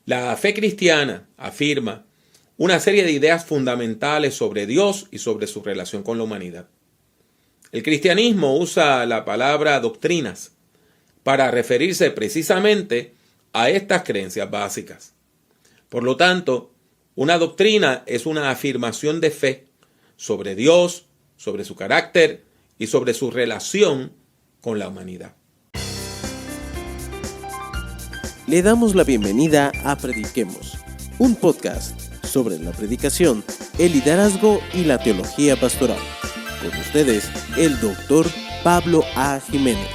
La fe cristiana afirma una serie de ideas fundamentales sobre Dios y sobre su relación con la humanidad. El cristianismo usa la palabra doctrinas para referirse precisamente a estas creencias básicas. Por lo tanto, una doctrina es una afirmación de fe sobre Dios, sobre su carácter y sobre su relación con la humanidad. Le damos la bienvenida a Prediquemos, un podcast sobre la predicación, el liderazgo y la teología pastoral. Con ustedes, el Dr. Pablo A. Jiménez.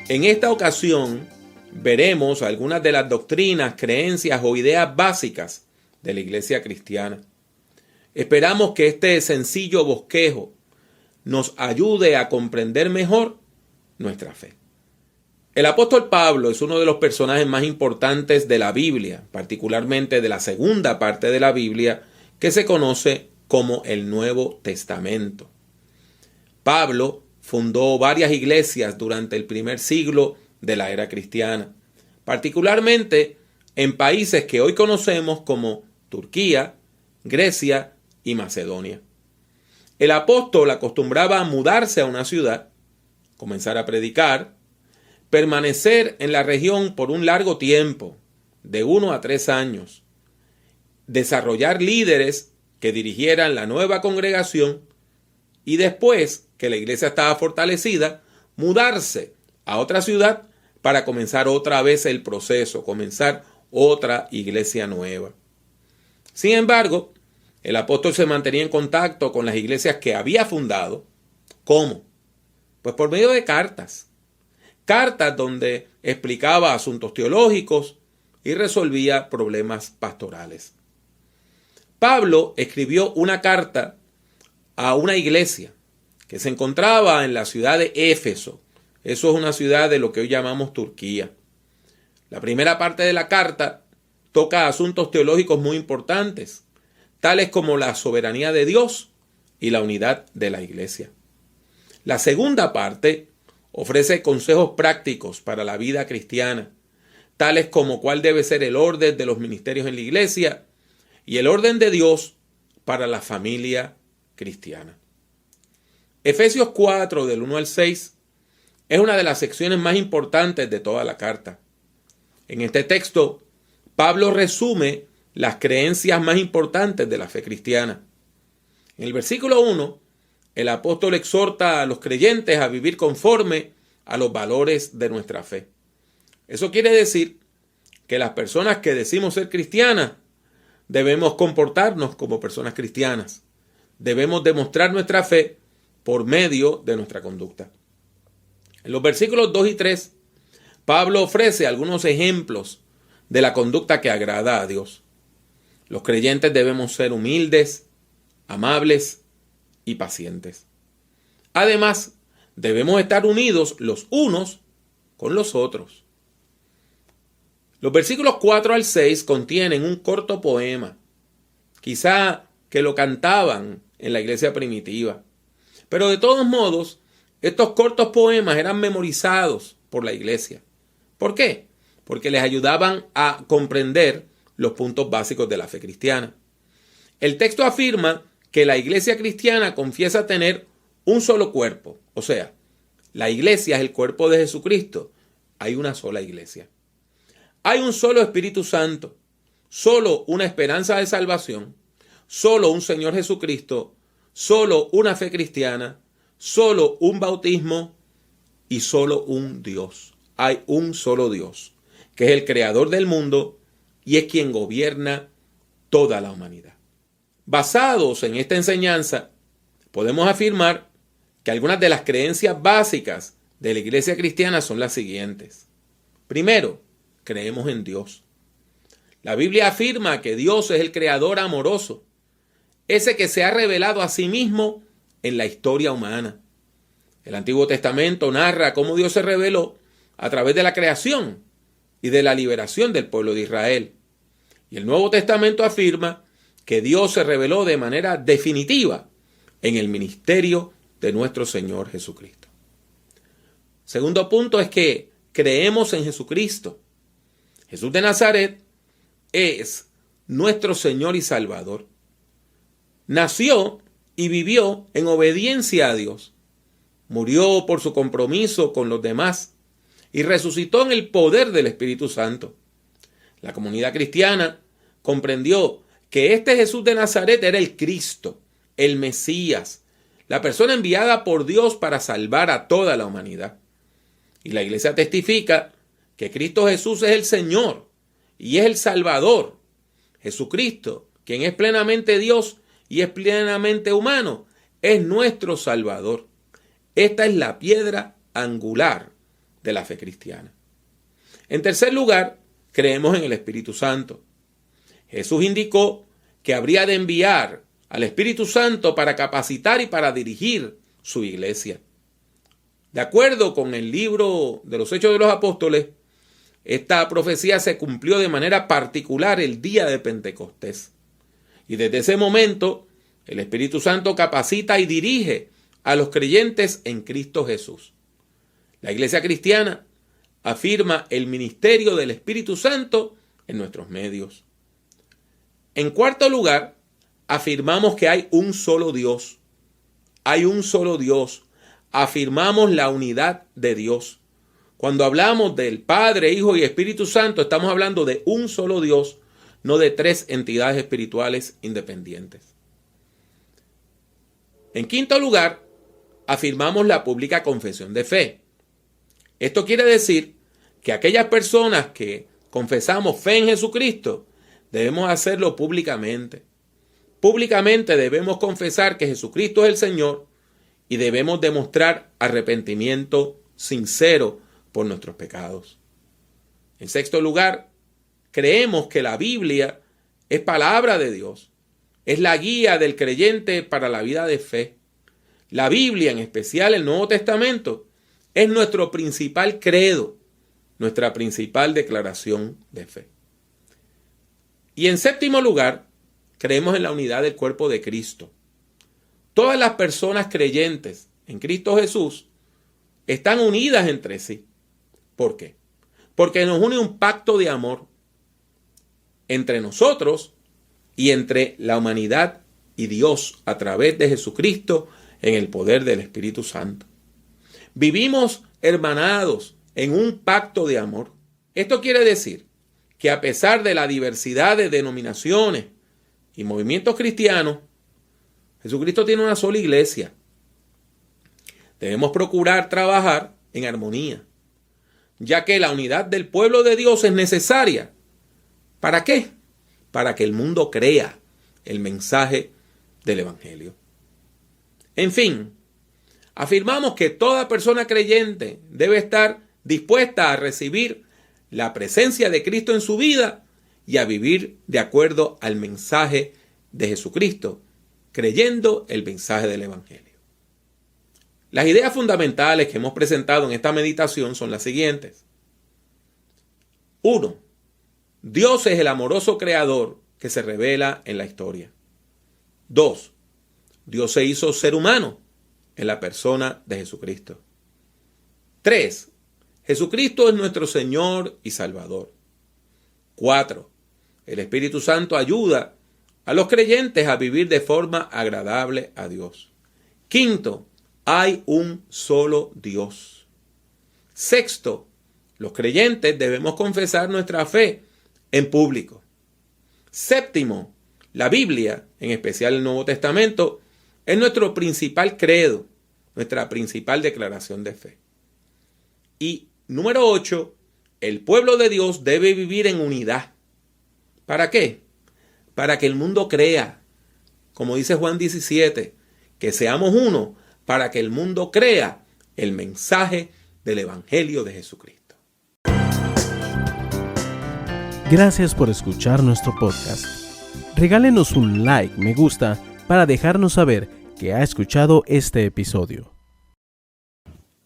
En esta ocasión, veremos algunas de las doctrinas, creencias o ideas básicas de la Iglesia cristiana. Esperamos que este sencillo bosquejo nos ayude a comprender mejor nuestra fe. El apóstol Pablo es uno de los personajes más importantes de la Biblia, particularmente de la segunda parte de la Biblia, que se conoce como el Nuevo Testamento. Pablo fundó varias iglesias durante el primer siglo de la era cristiana, particularmente en países que hoy conocemos como Turquía, Grecia y Macedonia. El apóstol acostumbraba a mudarse a una ciudad, comenzar a predicar, permanecer en la región por un largo tiempo, de 1 a 3 años, desarrollar líderes que dirigieran la nueva congregación y después que la iglesia estaba fortalecida, mudarse a otra ciudad para comenzar otra vez el proceso, comenzar otra iglesia nueva. Sin embargo, el apóstol se mantenía en contacto con las iglesias que había fundado. ¿Cómo? Pues por medio de cartas. Cartas donde explicaba asuntos teológicos y resolvía problemas pastorales. Pablo escribió una carta a una iglesia que se encontraba en la ciudad de Éfeso. Eso es una ciudad de lo que hoy llamamos Turquía. La primera parte de la carta toca asuntos teológicos muy importantes, tales como la soberanía de Dios y la unidad de la iglesia. La segunda parte ofrece consejos prácticos para la vida cristiana, tales como cuál debe ser el orden de los ministerios en la iglesia y el orden de Dios para la familia cristiana. Efesios 4, del 1 al 6, es una de las secciones más importantes de toda la carta. En este texto, Pablo resume las creencias más importantes de la fe cristiana. En el versículo 1, el apóstol exhorta a los creyentes a vivir conforme a los valores de nuestra fe. Eso quiere decir que las personas que decimos ser cristianas debemos comportarnos como personas cristianas. Debemos demostrar nuestra fe por medio de nuestra conducta. En los versículos 2 y 3, Pablo ofrece algunos ejemplos de la conducta que agrada a Dios. Los creyentes debemos ser humildes, amables y pacientes. Además, debemos estar unidos los unos con los otros. Los versículos 4 al 6 contienen un corto poema, quizá que lo cantaban en la iglesia primitiva. Pero de todos modos, estos cortos poemas eran memorizados por la iglesia. ¿Por qué? Porque les ayudaban a comprender los puntos básicos de la fe cristiana. El texto afirma que la iglesia cristiana confiesa tener un solo cuerpo. O sea, la iglesia es el cuerpo de Jesucristo. Hay una sola iglesia. Hay un solo Espíritu Santo, solo una esperanza de salvación, solo un Señor Jesucristo, solo una fe cristiana, solo un bautismo y solo un Dios. Hay un solo Dios, que es el creador del mundo y es quien gobierna toda la humanidad. Basados en esta enseñanza, podemos afirmar que algunas de las creencias básicas de la iglesia cristiana son las siguientes. Primero, creemos en Dios. La Biblia afirma que Dios es el creador amoroso, ese que se ha revelado a sí mismo en la historia humana. El Antiguo Testamento narra cómo Dios se reveló a través de la creación y de la liberación del pueblo de Israel. Y el Nuevo Testamento afirma que Dios se reveló de manera definitiva en el ministerio de nuestro Señor Jesucristo. Segundo punto es que creemos en Jesucristo. Jesús de Nazaret es nuestro Señor y Salvador. Nació y vivió en obediencia a Dios. Murió por su compromiso con los demás y resucitó en el poder del Espíritu Santo. La comunidad cristiana comprendió que este Jesús de Nazaret era el Cristo, el Mesías, la persona enviada por Dios para salvar a toda la humanidad. Y la iglesia testifica que Cristo Jesús es el Señor y es el Salvador. Jesucristo, quien es plenamente Dios y es plenamente humano, es nuestro Salvador. Esta es la piedra angular de la fe cristiana. En tercer lugar, creemos en el Espíritu Santo. Jesús indicó que habría de enviar al Espíritu Santo para capacitar y para dirigir su iglesia. De acuerdo con el libro de los Hechos de los Apóstoles, esta profecía se cumplió de manera particular el día de Pentecostés. Y desde ese momento, el Espíritu Santo capacita y dirige a los creyentes en Cristo Jesús. La iglesia cristiana afirma el ministerio del Espíritu Santo en nuestros medios. En cuarto lugar, afirmamos que hay un solo Dios. Hay un solo Dios. Afirmamos la unidad de Dios. Cuando hablamos del Padre, Hijo y Espíritu Santo, estamos hablando de un solo Dios, no de tres entidades espirituales independientes. En quinto lugar, afirmamos la pública confesión de fe. Esto quiere decir que aquellas personas que confesamos fe en Jesucristo, debemos hacerlo públicamente. Públicamente debemos confesar que Jesucristo es el Señor y debemos demostrar arrepentimiento sincero por nuestros pecados. En sexto lugar, creemos que la Biblia es palabra de Dios. Es la guía del creyente para la vida de fe. La Biblia, en especial el Nuevo Testamento, es nuestro principal credo, nuestra principal declaración de fe. Y en séptimo lugar, creemos en la unidad del cuerpo de Cristo. Todas las personas creyentes en Cristo Jesús están unidas entre sí. ¿Por qué? Porque nos une un pacto de amor entre nosotros y entre la humanidad y Dios a través de Jesucristo en el poder del Espíritu Santo. Vivimos hermanados en un pacto de amor. Esto quiere decir que a pesar de la diversidad de denominaciones y movimientos cristianos, Jesucristo tiene una sola iglesia. Debemos procurar trabajar en armonía, ya que la unidad del pueblo de Dios es necesaria. ¿Para qué? Para que el mundo crea el mensaje del Evangelio. En fin, afirmamos que toda persona creyente debe estar dispuesta a recibir la presencia de Cristo en su vida y a vivir de acuerdo al mensaje de Jesucristo, creyendo el mensaje del Evangelio. Las ideas fundamentales que hemos presentado en esta meditación son las siguientes. 1. Dios es el amoroso creador que se revela en la historia. 2. Dios se hizo ser humano en la persona de Jesucristo. 3. Jesucristo es nuestro Señor y Salvador. 4. El Espíritu Santo ayuda a los creyentes a vivir de forma agradable a Dios. 5. Hay un solo Dios. 6. Los creyentes debemos confesar nuestra fe en público. 7. La Biblia, en especial el Nuevo Testamento, es nuestro principal credo, nuestra principal declaración de fe. Y número 8, el pueblo de Dios debe vivir en unidad. ¿Para qué? Para que el mundo crea, como dice Juan 17, que seamos uno para que el mundo crea el mensaje del Evangelio de Jesucristo. Gracias por escuchar nuestro podcast. Regálenos un like, me gusta, para dejarnos saber que ha escuchado este episodio.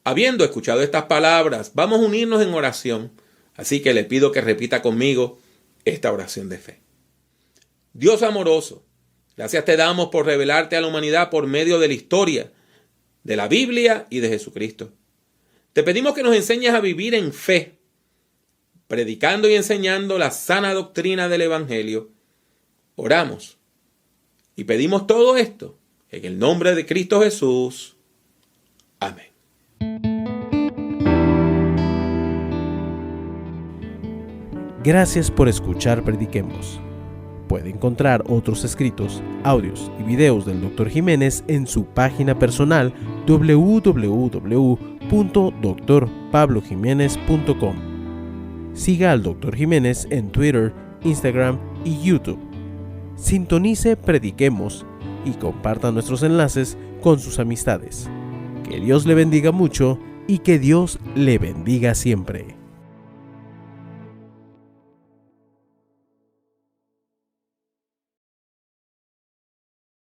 Habiendo escuchado estas palabras, vamos a unirnos en oración, así que le pido que repita conmigo esta oración de fe. Dios amoroso, Gracias te damos por revelarte a la humanidad por medio de la historia, de la Biblia y de Jesucristo. Te pedimos que nos enseñes a vivir en fe, predicando y enseñando la sana doctrina del Evangelio. Oramos y pedimos todo esto en el nombre de Cristo Jesús. Amén. Gracias por escuchar Prediquemos. Puede encontrar otros escritos, audios y videos del Dr. Jiménez en su página personal www.drpablojimenez.com. Siga al Dr. Jiménez en Twitter, Instagram y YouTube. Sintonice Prediquemos y comparta nuestros enlaces con sus amistades. Que Dios le bendiga mucho y que Dios le bendiga siempre.